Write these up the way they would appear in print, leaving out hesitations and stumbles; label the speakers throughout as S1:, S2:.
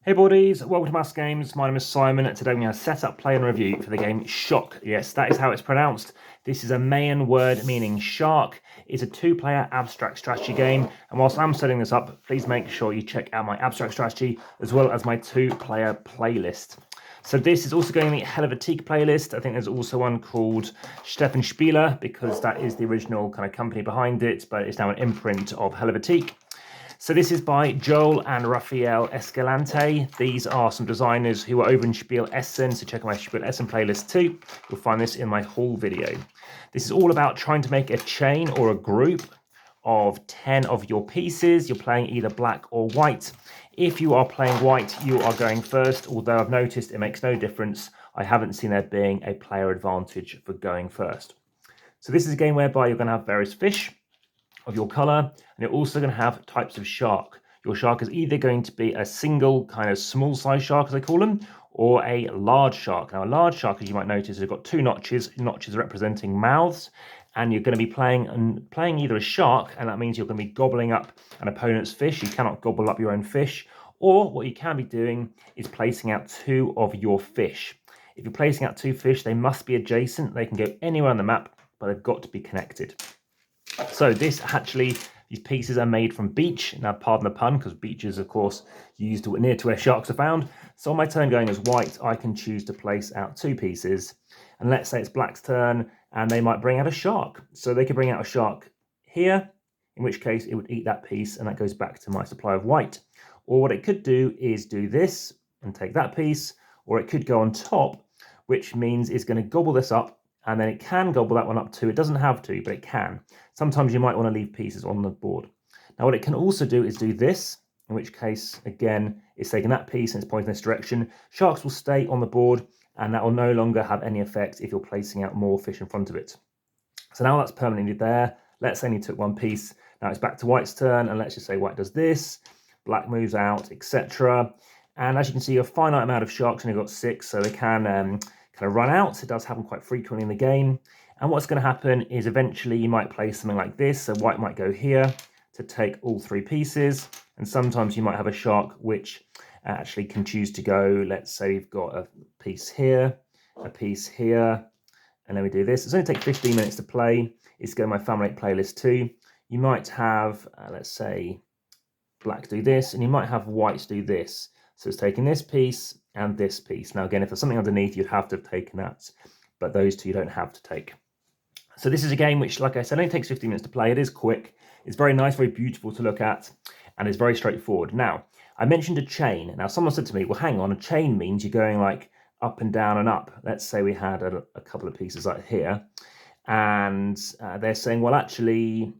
S1: Hey boardies, welcome to AmassGames. My name is Simon. Today we're going to set up, play and review for the game Shark. Yes, that is how it's pronounced. This is a Mayan word meaning shark. It's a two-player abstract strategy game. And whilst I'm setting this up, please make sure you check out my abstract strategy as well as my two-player playlist. So this is also going in the Helvetiq playlist. I think there's also one called Stefan Spieler because that is the original kind of company behind it, but it's now an imprint of Helvetiq. So this is by Joel and Rafael Escalante. These are some designers who are over in Spiel Essen, so check out my Spiel Essen playlist too. You'll find this in my haul video. This is all about trying to make a chain or a group of 10 of your pieces. You're playing either black or white. If you are playing white, you are going first, although I've noticed it makes no difference. I haven't seen there being a player advantage for going first. So this is a game whereby you're going to have various fish of your color, and you're also going to have types of shark. Your shark is either going to be a single kind of small size shark, as I call them, or a large shark. Now a large shark, as you might notice, has got two notches representing mouths, and you're going to be playing either a shark, and that means you're going to be gobbling up an opponent's fish. You cannot gobble up your own fish. Or what you can be doing is placing out two of your fish. If you're placing out two fish, they must be adjacent. They can go anywhere on the map, but they've got to be connected. So these pieces are made from beach. Now, pardon the pun, because beach is, of course, used near to where sharks are found. So on my turn going as white, I can choose to place out two pieces. And let's say it's black's turn, and they might bring out a shark. So they could bring out a shark here, in which case it would eat that piece, and that goes back to my supply of white. Or what it could do is do this and take that piece, or it could go on top, which means it's going to gobble this up, and then it can gobble that one up too. It doesn't have to, but it can. Sometimes you might want to leave pieces on the board. Now what it can also do is do this, in which case, again, it's taking that piece and it's pointing this direction. Sharks will stay on the board, and that will no longer have any effect if you're placing out more fish in front of it. So now that's permanently there. Let's say you took one piece. Now it's back to white's turn, and let's just say white does this, black moves out, etc. And as you can see, a finite amount of sharks, and you've got 6, so they can kind of run out. It does happen quite frequently in the game. And what's going to happen is eventually you might play something like this. So white might go here to take all 3 pieces. And sometimes you might have a shark which actually can choose to go, let's say you've got a piece here, a piece here, and then we do this. It's only take 15 minutes to play. It's go to my family playlist too. You might have, let's say, black do this, and you might have white do this. So it's taking this piece and this piece. Now again, if there's something underneath, you'd have to have taken that, but those two you don't have to take. So this is a game which, like I said, only takes 15 minutes to play. It is quick. It's very nice, very beautiful to look at, and it's very straightforward. Now, I mentioned a chain. Now, someone said to me, well, hang on, a chain means you're going like up and down and up. Let's say we had a couple of pieces like here, and they're saying, well, actually,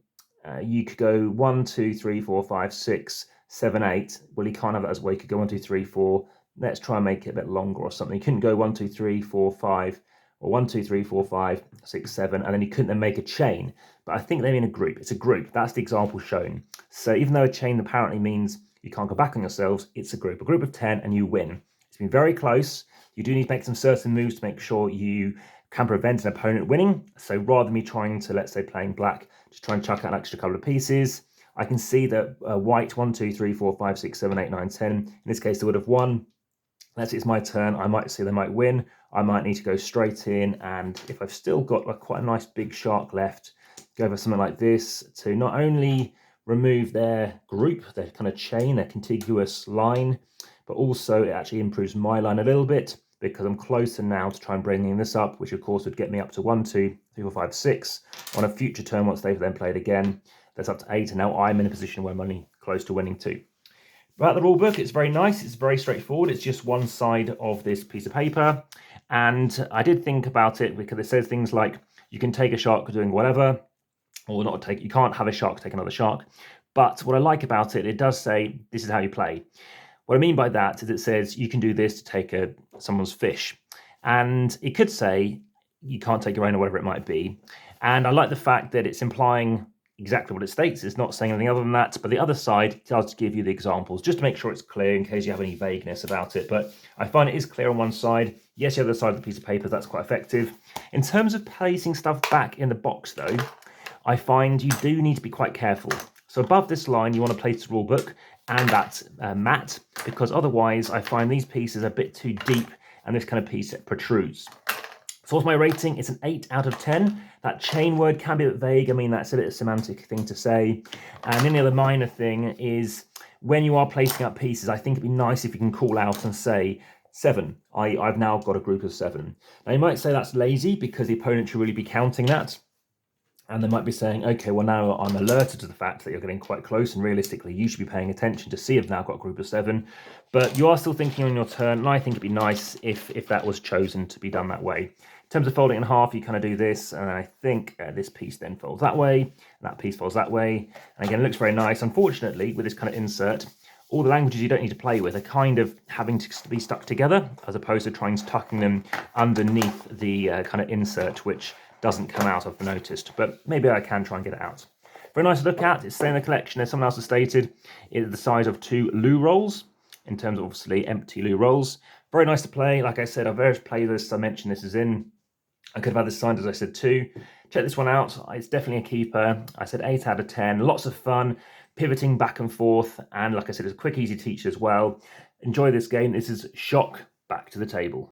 S1: you could go 1, 2, 3, 4, 5, 6, 7, 8. Well, you can't have that as well. You could go 1, 2, 3, 4. Let's try and make it a bit longer or something. You couldn't go 1, 2, 3, 4, 5, or 1, 2, 3, 4, 5, 6, 7, and then you couldn't then make a chain. But I think they mean a group. It's a group. That's the example shown. So even though a chain apparently means you can't go back on yourselves, it's a group of 10, and you win. It's been very close. You do need to make some certain moves to make sure you can prevent an opponent winning. So rather than me trying to, let's say, playing black, just try and chuck out an extra couple of pieces, I can see that white, 1, 2, 3, 4, 5, 6, 7, 8, 9, 10. In this case, they would have won. Let's say it's my turn. I might see they might win. I might need to go straight in. And if I've still got like quite a nice big shark left, go for something like this to not only remove their group, their kind of chain, their contiguous line, but also it actually improves my line a little bit because I'm closer now to try and bringing this up, which of course would get me up to 1, 2, 3, 4, 5, 6 on a future turn once they've then played again. That's up to 8, and now I'm in a position where I'm only close to winning 2. About the rulebook, it's very nice. It's very straightforward. It's just one side of this piece of paper. And I did think about it because it says things like you can take a shark doing whatever, or not take. You can't have a shark take another shark. But what I like about it, it does say this is how you play. What I mean by that is it says you can do this to take someone's fish. And it could say you can't take your own or whatever it might be. And I like the fact that it's implying exactly what it states. It's not saying anything other than that, but the other side does give you the examples just to make sure it's clear in case you have any vagueness about it. But I find it is clear on one side. Yes, the other side of the piece of paper, that's quite effective. In terms of placing stuff back in the box though, I find you do need to be quite careful. So above this line, you want to place the rule book, and that mat, because otherwise I find these pieces a bit too deep and this kind of piece protrudes. So what's my rating? It's an 8 out of 10. That chain word can be a bit vague. I mean, that's a bit of a semantic thing to say. And the only other minor thing is when you are placing up pieces, I think it'd be nice if you can call out and say 7. I've now got a group of 7. Now you might say that's lazy because the opponent should really be counting that. And they might be saying, okay, well now I'm alerted to the fact that you're getting quite close and realistically you should be paying attention to see if I've now got a group of 7. But you are still thinking on your turn, and I think it'd be nice if that was chosen to be done that way. In terms of folding in half, you kind of do this, and I think this piece then folds that way, and that piece folds that way. And again, it looks very nice. Unfortunately, with this kind of insert, all the languages you don't need to play with are kind of having to be stuck together, as opposed to trying to tucking them underneath the kind of insert, which doesn't come out, I've noticed, but maybe I can try and get it out. Very nice to look at. It's staying in the collection, as someone else has stated. It's the size of 2 loo rolls, in terms of obviously empty loo rolls. Very nice to play. Like I said, I've various playlists I mentioned this is in. I could have had this signed, as I said, too. Check this one out. It's definitely a keeper. I said 8 out of 10. Lots of fun, pivoting back and forth, and like I said, it's a quick, easy teach as well. Enjoy this game. This is Shock, Back to the Table.